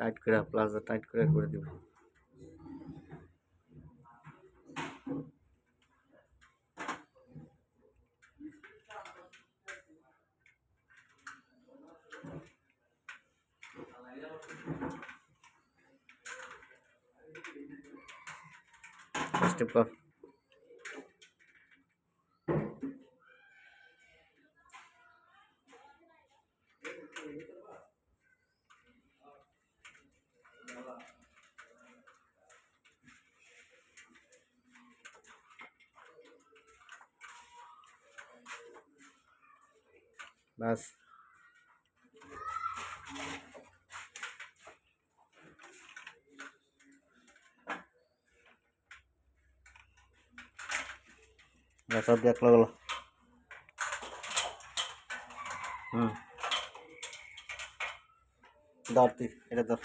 Tight করে plaza tight করে দিব। স্টেপ কর। বাস সব দেখলো গেল। ধর তুই এটা ধর।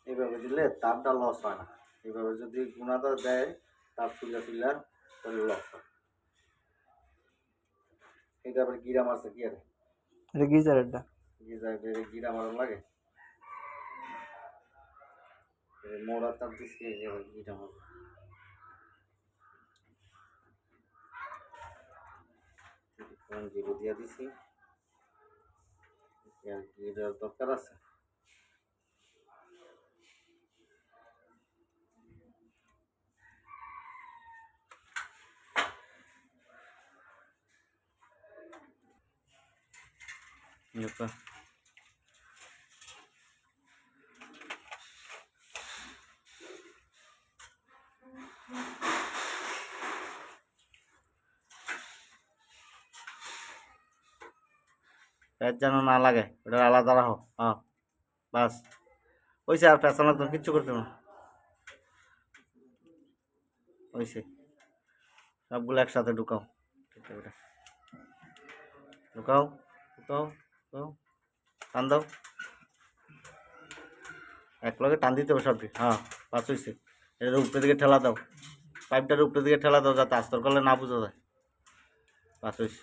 এইভাবে দিলে তারটা লস হয় না। এইভাবে যদি গুণাটা দেয় তার ফুলা তাহলে লস হয়। এটা আবার গিরা মারছে কি আরে? এটা গিজার এটা। গিরা মারার লাগে। মোড়া তার দিচ্ছি গিরা মারবে। জিরো দিয়া দিছি। গিরার দরকার আছে। প্যাচ যেন না লাগে, ওটা আলাদা রাখো। হ্যাঁ বাস ওইসে, আর পেঁচানো তো কিচ্ছু করতে না। ওইসে সবগুলো একসাথে ঢুকাও। ঢুকাও ঢুকাও ঢুকাও, টান দাও। এক লগে টান দিতে হবে সবটি। হ্যাঁ বাস হয়েছে। এটার উপরের দিকে ঠেলা দাও, পাইপটার উপরের দিকে ঠেলা দাও যাতে আস্তর করলে না বোঝা যায়। বাস হয়েছে।